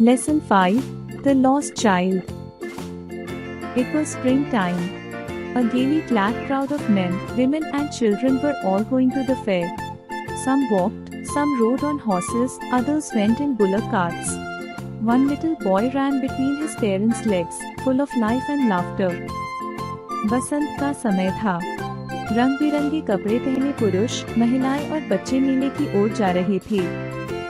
Lesson 5, The Lost Child. It was springtime. A gaily clad crowd of men, women and children were all going to the fair. Some walked, some rode on horses, others went in bullock carts. One little boy ran between his parents' legs, full of life and laughter. बसंत का समय था। रंग बिरंगे कपड़े पहने पुरुष, महिलाएं और बच्चे मेले की ओर जा रहे थे।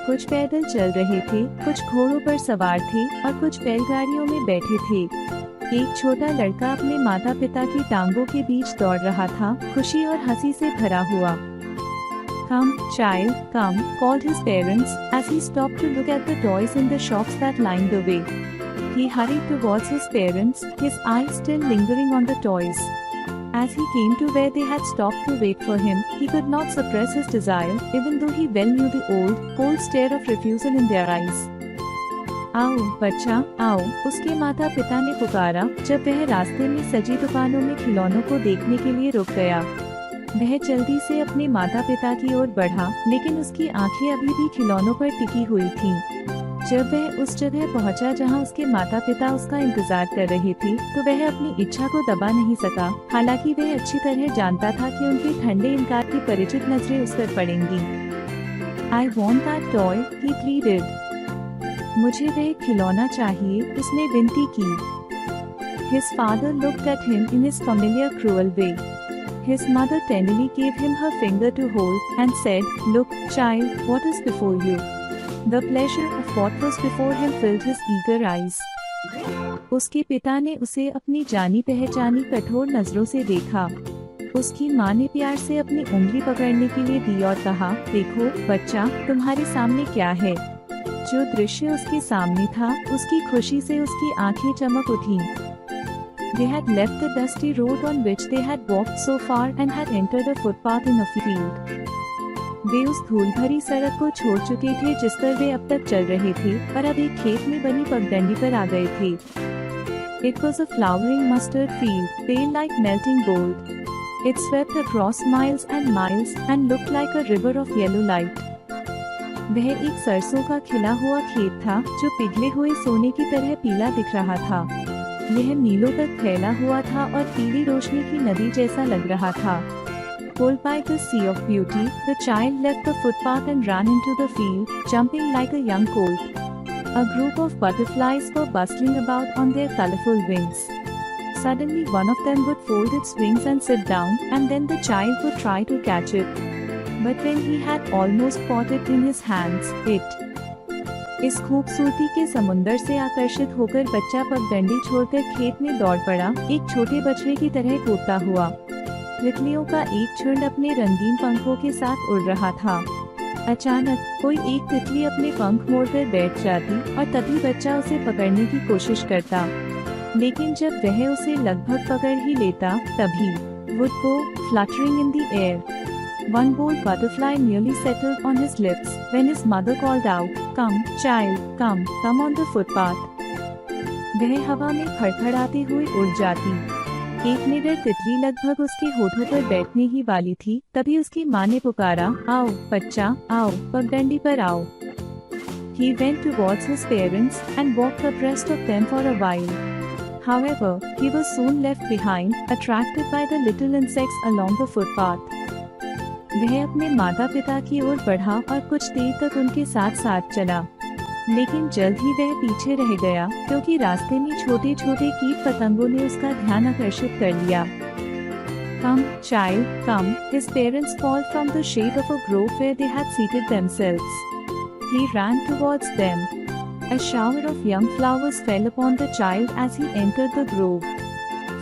कुछ पैदल चल रहे थे, कुछ घोड़ों पर सवार थे और कुछ बैलगाड़ियों में बैठे थे। एक छोटा लड़का अपने माता पिता की टांगों के बीच दौड़ रहा था, खुशी और हंसी से भरा हुआ। Come, child, come, called his parents, as he stopped to look at the toys in the shops that lined the way. He hurried towards his parents, his eyes still lingering on the toys. As he came to where they had stopped to wait for him, he could not suppress his desire, even though he well knew the old, cold stare of refusal in their eyes. आओ बच्चा आओ, उसके माता पिता ने पुकारा जब वह रास्ते में सजी दुकानों में खिलौनों को देखने के लिए रुक गया। वह जल्दी से अपने माता पिता की ओर बढ़ा, लेकिन उसकी आंखें अभी भी खिलौनों पर टिकी हुई थीं। जब वह उस जगह पहुंचा जहां उसके माता पिता उसका इंतजार कर रहे थे, तो वह अपनी इच्छा को दबा नहीं सका, हालांकि वह अच्छी तरह जानता था कि उनके ठंडे इनकार की परिचित नजरें उस पर पड़ेंगी। I want that toy, he pleaded. मुझे वह खिलौना चाहिए, उसने विनती की। His father looked at him in his familiar cruel way. His mother tenderly gave him her finger to hold and said, "Look, child, what is before you?" The pleasure of what was before him filled his eager eyes. उसके पिता ने उसे अपनी जानी पहचानी कठोर नजरों से देखा। उसकी माँ ने प्यार से अपनी उंगली पकड़ने के लिए दी और कहा, देखो बच्चा, तुम्हारे सामने क्या है। जो दृश्य उसके सामने था, उसकी खुशी से उसकी आंखें चमक उठी। They had left the dusty road on which they had walked so far and had entered a footpath in a field. वे उस धूल भरी सड़क को छोड़ चुके थे जिस पर वे अब तक चल रहे थे, और अब एक खेत में बनी पगडंडी पर आ गए थे। It was a flowering mustard field, pale like melting gold. It swept across miles and miles and looked like a river of yellow light. वह एक सरसों का खिला हुआ खेत था जो पिघले हुए सोने की तरह पीला दिख रहा था। यह मीलों तक फैला हुआ था और पीली रोशनी की नदी जैसा लग रहा था। Pulled by the sea of beauty, the child left the footpath and ran into the field, jumping like a young colt. A group of butterflies were bustling about on their colorful wings. Suddenly one of them would fold its wings and sit down, and then the child would try to catch it. But when he had almost caught it in his hands, इस खूबसूरती के समुंदर से आकर्षित होकर बच्चा पगडंडी छोड़कर खेत में दौड़ पड़ा, एक छोटे बछड़े की तरह कूदता हुआ। तितलियों का एक झुंड अपने रंगीन पंखों के साथ उड़ रहा था। अचानक कोई एक तितली अपने पंख मोड़कर बैठ जाती और तभी बच्चा उसे पकड़ने की कोशिश करता, लेकिन जब वह उसे लगभग पकड़ ही लेता, तभी would go fluttering in the air. One bold butterfly nearly settled on his lips when his mother called out, "Come, child, come on the footpath." वह हवा में फड़फड़ाते हुए उड़ जाती। एक निडर तितली लगभग उसके होठों पर बैठने ही वाली थी, तभी उसकी माँ ने पुकारा, आओ बच्चा, आओ पगडंडी पर आओ। He went towards his parents and walked abreast of them for a while. However, he was soon left behind, attracted by the little insects along the footpath. वह अपने माता पिता की ओर बढ़ा और कुछ देर तक उनके साथ साथ चला, लेकिन जल्द ही वह पीछे रह गया क्योंकि रास्ते में छोटे छोटे कीट पतंगों ने उसका ध्यान आकर्षित कर लिया। Come, child, come, his parents called from the shade of a grove where they had seated themselves. He ran towards them. A shower of young flowers fell upon the child as he entered the grove.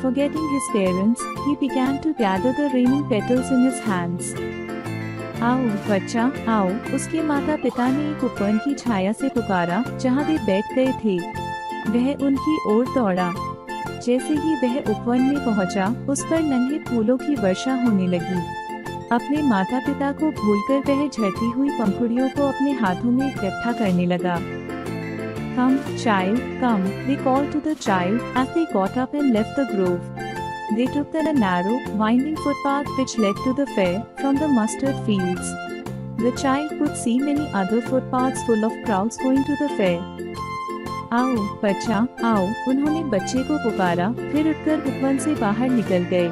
Forgetting his parents, he began to gather the raining petals in his hands. आओ बच्चा आओ, उसके माता पिता ने एक उपवन की छाया से पुकारा जहां वे बैठ गए थे। वह उनकी ओर दौड़ा। जैसे ही वह उपवन में पहुंचा, उस पर नन्हे फूलों की वर्षा होने लगी। अपने माता पिता को भूलकर वह झड़ती हुई पंखुड़ियों को अपने हाथों में इकट्ठा करने लगा। Come, child, come, they called to the child as they got up and left the grove. They took the narrow, winding footpath which led to the fair, from the mustard fields. The child could see many other footpaths full of crowds going to the fair. आओ बच्चा आओ, उन्होंने बच्चे को पुकारा, फिर उठकर उपवन से बाहर निकल गए।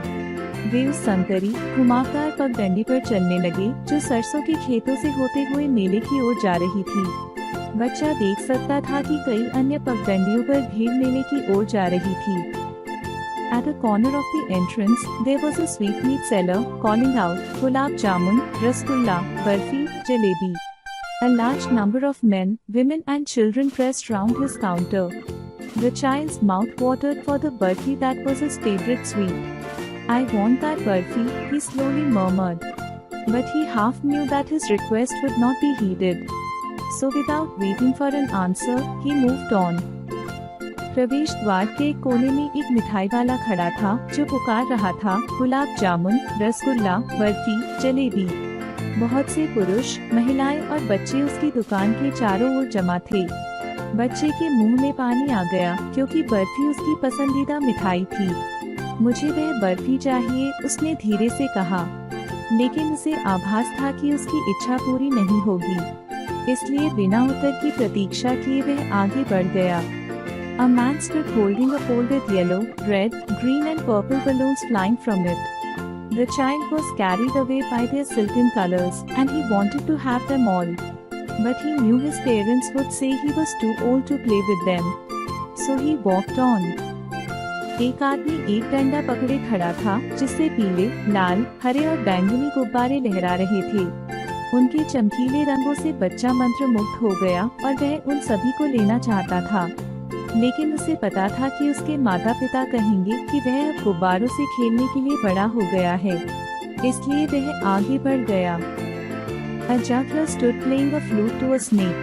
वे उस संकरी घुमावदार पगडंडी पर चलने लगे जो सरसों के खेतों से होते हुए मेले की ओर जा रही थी। बच्चा देख सकता था कि कई अन्य पगडंडियों पर भीड़ मेले की ओर जा रही थी। At a corner of the entrance, there was a sweetmeat seller calling out, "Gulab jamun, rasgulla, barfi, jalebi." A large number of men, women and children pressed round his counter. The child's mouth watered for the barfi that was his favorite sweet. "I want that barfi," he slowly murmured. But he half knew that his request would not be heeded. So without waiting for an answer, he moved on. प्रवेश द्वार के कोने में एक मिठाई वाला खड़ा था जो पुकार रहा था, गुलाब जामुन, रसगुल्ला, बर्फी, जलेबी। बहुत से पुरुष, महिलाएं और बच्चे उसकी दुकान के चारों ओर जमा थे। बच्चे के मुंह में पानी आ गया क्योंकि बर्फी उसकी पसंदीदा मिठाई थी। मुझे वह बर्फी चाहिए, उसने धीरे से कहा, लेकिन उसे आभास था कि उसकी इच्छा पूरी नहीं होगी। इसलिए बिना उत्तर की प्रतीक्षा किए वह आगे बढ़ गया। A man stood holding a pole with yellow, red, green and purple balloons flying from it. The child was carried away by their silken colors, and he wanted to have them all. But he knew his parents would say he was too old to play with them. So he walked on. एक आदमी एक डंडा पकड़े खड़ा था जिससे पीले, लाल, हरे और बैंगनी गुब्बारे लहरा रहे थे। उनके चमकीले रंगों से बच्चा मंत्रमुग्ध हो गया और वह उन सभी को लेना चाहता था। लेकिन उसे पता था कि उसके माता पिता कहेंगे कि वह अब गुब्बारों से खेलने के लिए बड़ा हो गया है, इसलिए वह आगे बढ़ गया। A juggler stood playing a flute to a snake.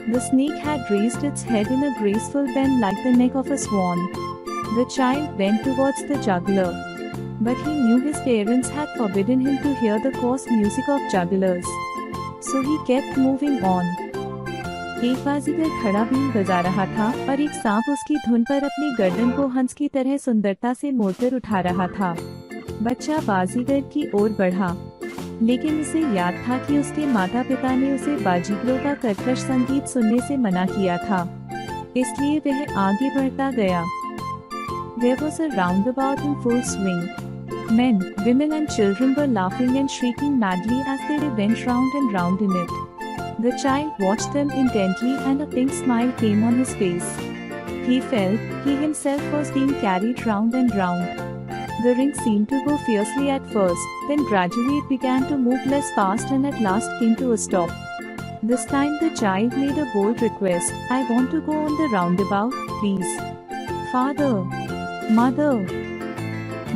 The snake had raised its head in a graceful bend like the neck of a swan. The child bent towards the juggler, but he knew his parents had forbidden him to hear the coarse music of jugglers. So he kept moving on. एक बाजीगर खड़ा been बजा रहा था और एक सांप उसकी धुन पर अपनी गर्दन को हंस की तरह सुंदरता से मोड़कर उठा रहा था। बच्चा बाजीगर की ओर बढ़ा, लेकिन उसे याद था कि उसके माता पिता ने उसे बाजीगरों का कर्कश संगीत सुनने से मना किया था, इसलिए वह आगे बढ़ता गया। There was a roundabout in full swing. Men, women and children were laughing and shrieking madly as they went round and round in it. The child watched them intently and a pink smile came on his face. He felt he himself was being carried round and round. The ring seemed to go fiercely at first, then gradually it began to move less fast and at last came to a stop. This time the child made a bold request, "I want to go on the roundabout, please." "Father, Mother."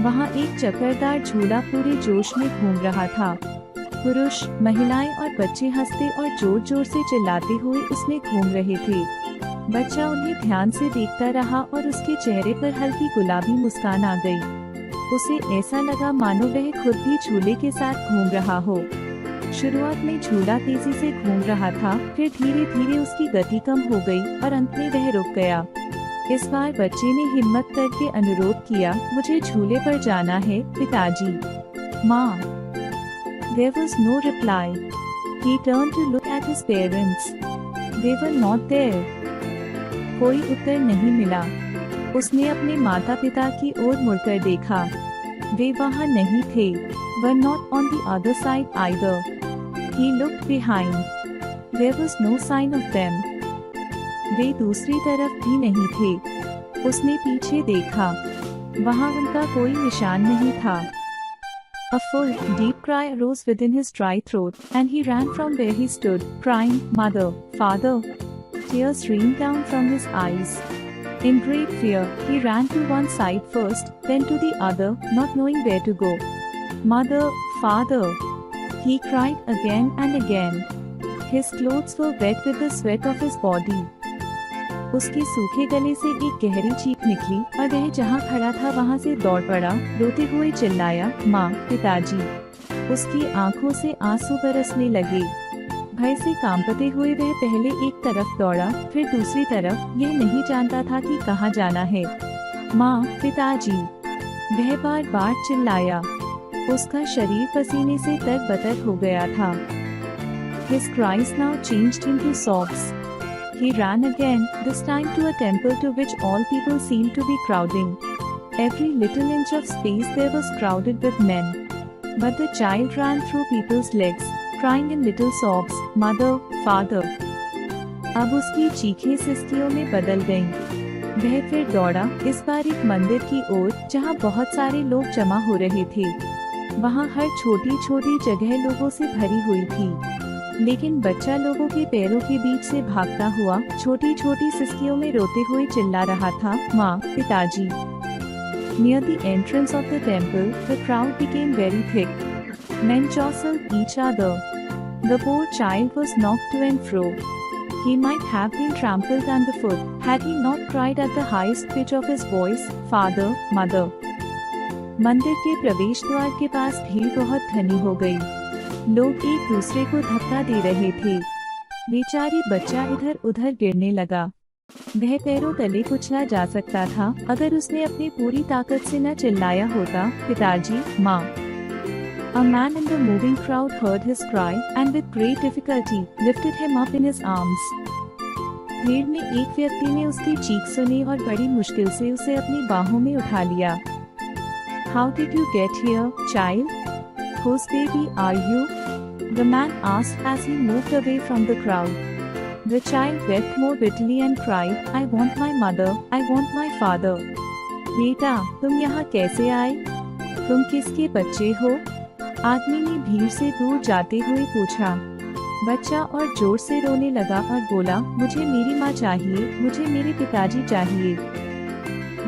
वहाँ एक चक्करदार झूला पूरे जोश में घूम रहा था। पुरुष, महिलाएं और बच्चे हंसते और जोर जोर से चिल्लाते हुए उसमें घूम रहे थे। बच्चा उन्हें ध्यान से देखता रहा और उसके चेहरे पर हल्की गुलाबी मुस्कान आ गई। उसे ऐसा लगा मानो वह खुद भी झूले के साथ घूम रहा हो। शुरुआत में झूला तेजी से घूम रहा था, फिर धीरे धीरे उसकी गति कम हो गई और अंत में वह रुक गया। इस बार बच्चे ने हिम्मत करके अनुरोध किया, "मुझे झूले पर जाना है, पिताजी।" "माँ." There was no reply. He turned to look at his parents. They were not there. कोई उत्तर नहीं मिला। उसने अपने माता पिता की ओर मुड़कर देखा। वे वहाँ नहीं थे। Were not on the other side either. He looked behind. There was no sign of them. वे दूसरी तरफ भी नहीं थे। उसने पीछे देखा। वहाँ उनका कोई निशान नहीं था। A full, deep cry arose within his dry throat, and he ran from where he stood, crying, "Mother, Father!" Tears streamed down from his eyes. In great fear, he ran to one side first, then to the other, not knowing where to go. "Mother, Father!" he cried again and again. His clothes were wet with the sweat of his body. उसके सूखे गले से एक गहरी चीख निकली और वह जहाँ खड़ा था वहाँ से दौड़ पड़ा, रोते हुए चिल्लाया, "माँ, पिताजी!" उसकी आंखों से आंसू बरसने लगे। भय से कांपते हुए वह पहले एक तरफ दौड़ा, फिर दूसरी तरफ, यह नहीं जानता था कि कहाँ जाना है। "माँ, पिताजी!" वह बार बार चिल्लाया। उसका शरीर पसीने से तरबतर हो गया था। His cries now changed into sobs. He ran again, this time to a temple to which all people seemed to be crowding. Every little inch of space there was crowded with men. But the child ran through people's legs, crying in little sobs, "Mother, Father." अब उसकी चीखें सिसकियों में बदल गईं। वह फिर दौड़ा, इस बार एक मंदिर की ओर, जहाँ बहुत सारे लोग जमा हो रहे थे। वहाँ हर छोटी छोटी जगह लोगों से भरी हुई थी, लेकिन बच्चा लोगों के पैरों के बीच से भागता हुआ छोटी छोटी सिसकियों में रोते हुए चिल्ला रहा था, "माँ, पिताजी।" Near the entrance of the temple, the crowd became very thick. Men jostled each other. The poor child was knocked to and fro. He might have been trampled underfoot had he not cried at the highest pitch of his voice, "Father, Mother." मंदिर के प्रवेश द्वार के पास भीड़ बहुत घनी हो गई। लोग एक दूसरे को धक्का दे रहे थे। बेचारी बच्चा इधर उधर गिरने लगा। वह पैरों तले कुचला जा सकता था अगर उसने अपनी पूरी ताकत से न चिल्लाया होता, "पिताजी, माँ।" A man in the moving crowd heard his cry and with great difficulty lifted him up in his arms. भीड़ में एक व्यक्ति ने उसकी चीख सुनी और बड़ी मुश्किल से उसे अपनी बाहों में उठा लिया। "How did you get here, child? Whose baby are you?" the man asked as he moved away from the crowd. The child wept more bitterly and cried, "I want my mother, I want my father." "बेटा, तुम यहाँ कैसे आए? तुम किसके बच्चे हो?" आदमी ने भीड़ से दूर जाते हुए पूछा। बच्चा और जोर से रोने लगा और बोला, "मुझे मेरी माँ चाहिए, मुझे मेरे पिताजी चाहिए."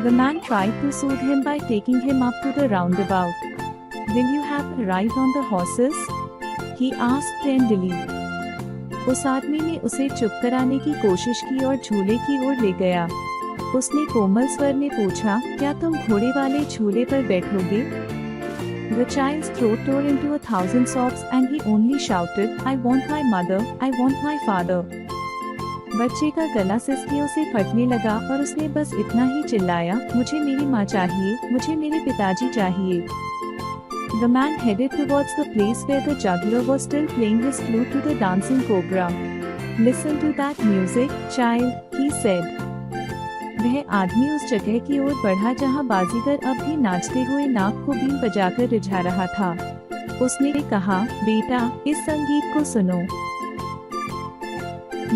The man tried to soothe him by taking him up to the roundabout. "Will you have a ride on the horses?" he asked tenderly. उस आदमी ने उसे चुप कराने की कोशिश की और झूले की ओर ले गया। उसने कोमल स्वर में पूछा, "क्या तुम घोड़े वाले झूले पर बैठोगे?" The child's throat tore into 1,000 sobs and he only shouted, "I want my mother, I want my father." बच्चे का गला सिसकियों से फटने लगा और उसने बस इतना ही चिल्लाया, "मुझे मेरी माँ चाहिए, मुझे मेरे पिताजी चाहिए." The man headed towards the place where the juggler was still playing his flute to the dancing cobra. "Listen to that music, child," he said. वह आदमी उस जगह की ओर बढ़ा जहां बाजीगर अब भी नाचते हुए नाक को बीन बजाकर रिझा रहा था। उसने कहा, "बेटा, इस संगीत को सुनो."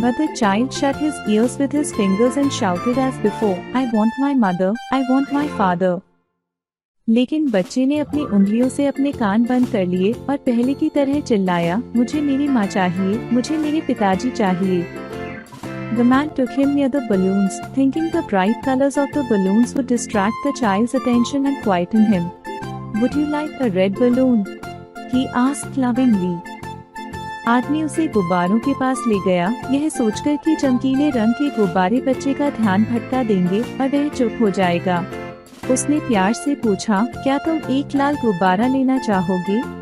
But the child shut his ears with his fingers and shouted as before, "I want my mother, I want my father." लेकिन बच्चे ने अपनी उंगलियों से अपने कान बंद कर लिए और पहले की तरह चिल्लाया, "मुझे मेरी माँ चाहिए, मुझे मेरे पिताजी चाहिए." The man took him near the balloons, thinking the bright colors of the balloons would distract the child's attention and quieten him. "Would you like a red balloon?" he asked lovingly. आदमी उसे गुब्बारों के पास ले गया, यह सोचकर कि चमकीले रंग के गुब्बारे बच्चे का ध्यान भटका देंगे और वह चुप हो जाएगा। उसने प्यार से पूछा, "क्या तुम एक लाल गुब्बारा लेना चाहोगे?"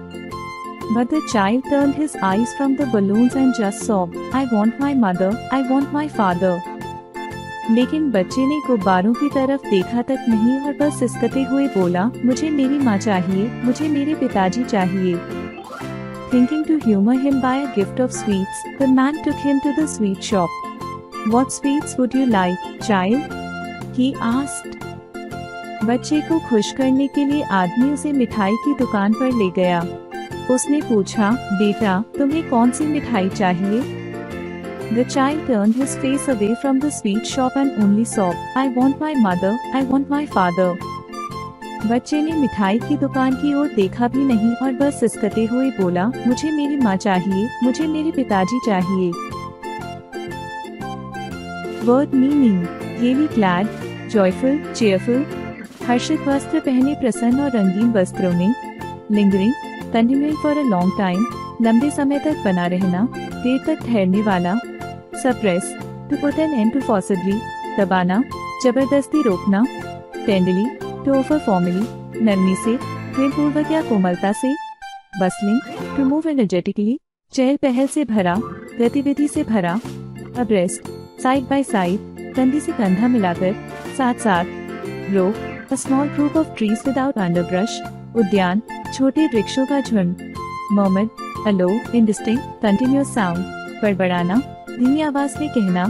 But the child turned his eyes from the balloons and just sobbed, "I want my mother, I want my father." लेकिन बच्चे ने गुब्बारों की तरफ देखा तक नहीं और बस सिसकते हुए बोला, "मुझे मेरी माँ चाहिए, मुझे मेरे पिताजी चाहिए." Thinking to humor him by a gift of sweets, the man took him to the sweet shop. "What sweets would you like, child?" he asked. बच्चे को खुश करने के लिए आदमी उसे मिठाई की दुकान पर ले गया। उसने पूछा, "बेटा, तुम्हें कौन सी मिठाई चाहिए?" The child turned his face away from the sweet shop and only sobbed, "I want my mother, I want my father." बच्चे ने मिठाई की दुकान की ओर देखा भी नहीं और बस सिसकते हुए बोला, "मुझे मेरी माँ चाहिए, मुझे मेरे पिताजी चाहिए." Word meaning: really glad, joyful, cheerful. हर्षित वस्त्र पहने प्रसन्न और रंगीन वस्त्रों में। Lingering, continuing for a long time, लंबे समय तक बना रहना, देर तक ठहरने वाला। Suppress, to put an end to forcibly, दबाना, जबरदस्ती रोकना। टेंडरली, टू ऑफर फॉर्मली, नरमी से, प्रेमपूर्वक या कोमलता से। बसलिंग, टू मूव एनर्जेटिकली, चहल पहल से भरा, गतिविधि से भरा। अब्रेस्ट, साइड बाय साइड, कंधे से कंधा मिलाकर, साथ साथ। रो, a small group of trees without underbrush, उद्यान, छोटे वृक्षों का झुंड। Murmur, a low, indistinct, continuous sound, बड़बड़ाना, धीमी आवाज में कहना।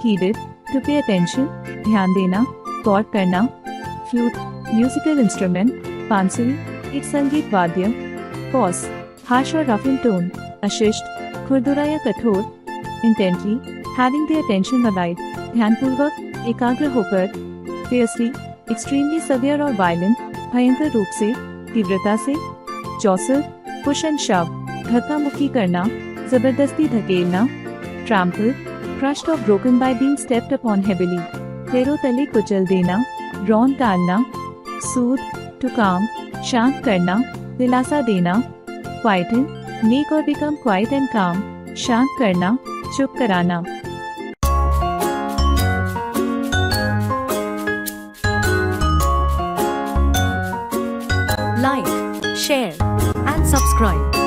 heeded, to pay attention, ध्यान देना, गौर करना, flute, musical instrument, बांसुरी, एक संगीत वाद्य, coarse, harsh और rough in tone, अशिष्ट, खुरदुरा या कठोर, intently, having the attention divided, ध्यानपूर्वक, एकाग्र होकर, fiercely, extremely severe और violent, भयंकर रूप से, तीव्रता से, jostle, push and shove, धक्का मुक्की करना, जबरदस्ती धकेलना, trample, crushed or broken by being stepped upon heavily, पैरों तले कुचल देना, रौन टालना, soothe, to calm, शांत करना, दिलासा देना, quieten, make or become quiet and calm, शांत करना, चुप कराना. Like, share and subscribe.